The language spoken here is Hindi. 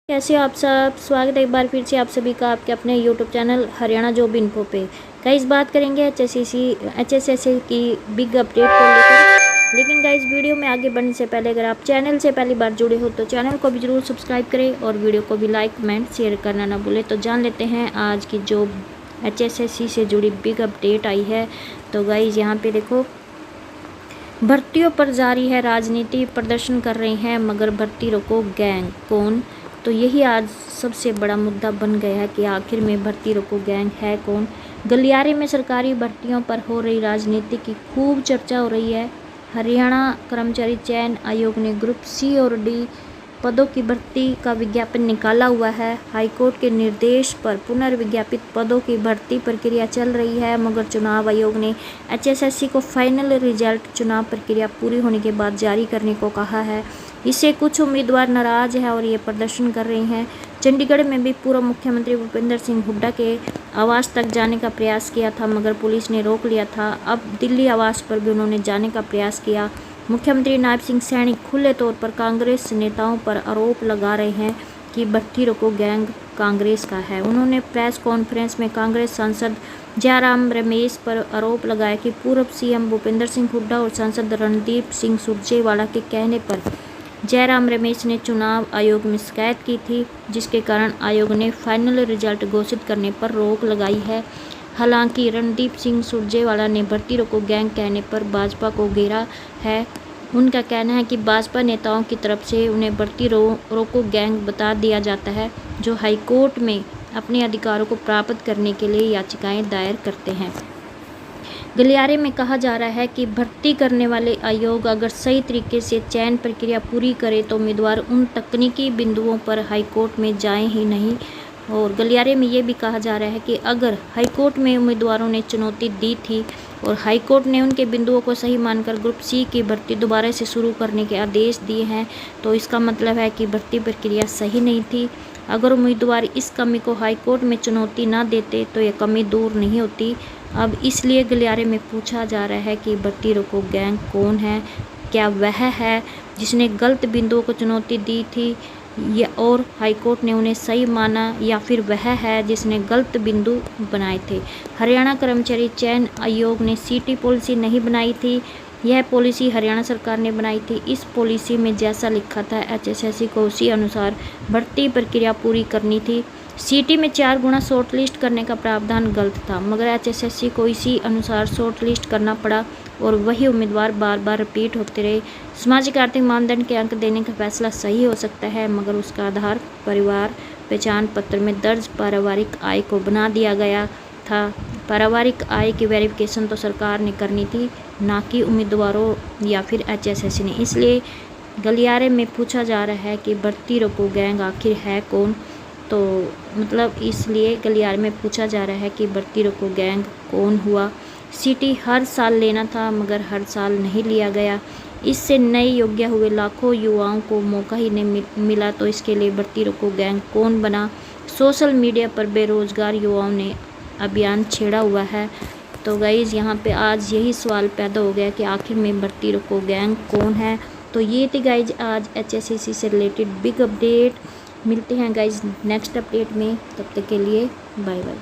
कैसे हो आप सब। स्वागत है एक बार फिर से आप सभी का आपके अपने YouTube channel Haryana job info पे। गाइस बात करेंगे एचएसएससी की बिग अपडेट को लेकर। लेकिन गाइस वीडियो में आगे बढ़ने से पहले अगर आप चैनल से पहली बार जुड़े हो तो चैनल को भी ज़रूर सब्सक्राइब करें और वीडियो को भी लाइक कमेंट शेयर करना ना भूलें। तो जान लेते हैं आज की जो एचएसएससी से जुड़ी बिग अपडेट आई है। तो गाइस यहाँ पे देखो, भर्तियों पर जारी है राजनीति, प्रदर्शन कर रहे हैं मगर भर्ती रोको गैंग कौन। तो यही आज सबसे बड़ा मुद्दा बन गया है कि आखिर में भर्ती रोको गैंग है कौन। गलियारे में सरकारी भर्तियों पर हो रही राजनीति की खूब चर्चा हो रही है। हरियाणा कर्मचारी चयन आयोग ने ग्रुप सी और डी पदों की भर्ती का विज्ञापन निकाला हुआ है। हाईकोर्ट के निर्देश पर पुनर्विज्ञापित पदों की भर्ती प्रक्रिया चल रही है मगर चुनाव आयोग ने एचएसएससी को फाइनल रिजल्ट चुनाव प्रक्रिया पूरी होने के बाद जारी करने को कहा है। इससे कुछ उम्मीदवार नाराज हैं और ये प्रदर्शन कर रहे हैं। चंडीगढ़ में भी पूर्व मुख्यमंत्री भूपेंद्र सिंह हुड्डा के आवास तक जाने का प्रयास किया था मगर पुलिस ने रोक लिया था। अब दिल्ली आवास पर भी उन्होंने जाने का प्रयास किया। मुख्यमंत्री नायब सिंह सैनी खुले तौर पर कांग्रेस नेताओं पर आरोप लगा रहे हैं कि भर्ती रोको गैंग कांग्रेस का है। उन्होंने प्रेस कॉन्फ्रेंस में कांग्रेस सांसद जयराम रमेश पर आरोप लगाया कि पूर्व सीएम भूपेंद्र सिंह हुड्डा और सांसद रणदीप सिंह सुरजेवाला के कहने पर जयराम रमेश ने चुनाव आयोग में शिकायत की थी, जिसके कारण आयोग ने फाइनल रिजल्ट घोषित करने पर रोक लगाई है। हालांकि रणदीप सिंह सुरजेवाला ने भर्ती रोको गैंग कहने पर भाजपा को घेरा है। उनका कहना है कि भाजपा नेताओं की तरफ से उन्हें भर्ती रोको गैंग बता दिया जाता है, जो हाईकोर्ट में अपने अधिकारों को प्राप्त करने के लिए याचिकाएं दायर करते हैं। गलियारे में कहा जा रहा है कि भर्ती करने वाले आयोग अगर सही तरीके से चयन प्रक्रिया पूरी करे तो उम्मीदवार उन तकनीकी बिंदुओं पर हाईकोर्ट में जाएं ही नहीं। और गलियारे में ये भी कहा जा रहा है कि अगर हाईकोर्ट में उम्मीदवारों ने चुनौती दी थी और हाईकोर्ट ने उनके बिंदुओं को सही मानकर ग्रुप सी की भर्ती दोबारा से शुरू करने के आदेश दिए हैं तो इसका मतलब है कि भर्ती प्रक्रिया सही नहीं थी। अगर उम्मीदवार इस कमी को हाईकोर्ट में चुनौती ना देते तो ये कमी दूर नहीं होती। अब इसलिए गलियारे में पूछा जा रहा है कि भर्ती रोको गैंग कौन है। क्या वह है जिसने गलत बिंदुओं को चुनौती दी थी या और हाईकोर्ट ने उन्हें सही माना, या फिर वह है जिसने गलत बिंदु बनाए थे। हरियाणा कर्मचारी चयन आयोग ने सीटी पॉलिसी नहीं बनाई थी, यह पॉलिसी हरियाणा सरकार ने बनाई थी। इस पॉलिसी में जैसा लिखा था एचएसएससी को उसी अनुसार भर्ती प्रक्रिया पूरी करनी थी। सीटी में 4 गुना शॉर्ट लिस्ट करने का प्रावधान गलत था मगर एचएसएससी को इसी अनुसार शॉर्ट लिस्ट करना पड़ा और वही उम्मीदवार बार बार रिपीट होते रहे। सामाजिक आर्थिक मानदंड के अंक देने का फैसला सही हो सकता है मगर उसका आधार परिवार पहचान पत्र में दर्ज पारिवारिक आय को बना दिया गया था। पारिवारिक आय की वेरिफिकेशन तो सरकार ने करनी थी, ना कि उम्मीदवारों या फिर एचएसएससी ने। इसलिए गलियारे में पूछा जा रहा है कि भर्ती रोको गैंग आखिर है कौन। तो मतलब इसलिए गलियारे में पूछा जा रहा है कि भर्ती रोको गैंग कौन हुआ। सीटी हर साल लेना था मगर हर साल नहीं लिया गया। इससे नए योग्य हुए लाखों युवाओं को मौका ही नहीं मिला तो इसके लिए भर्ती रोको गैंग कौन बना। सोशल मीडिया पर बेरोजगार युवाओं ने अभियान छेड़ा हुआ है। तो गाइज़ यहाँ पे आज यही सवाल पैदा हो गया कि आखिर में भर्ती रोको गैंग कौन है। तो ये थी गाइज़ आज एचएसएससी से रिलेटेड बिग अपडेट। मिलते हैं गाइज़ नेक्स्ट अपडेट में, तब तक के लिए बाय बाय।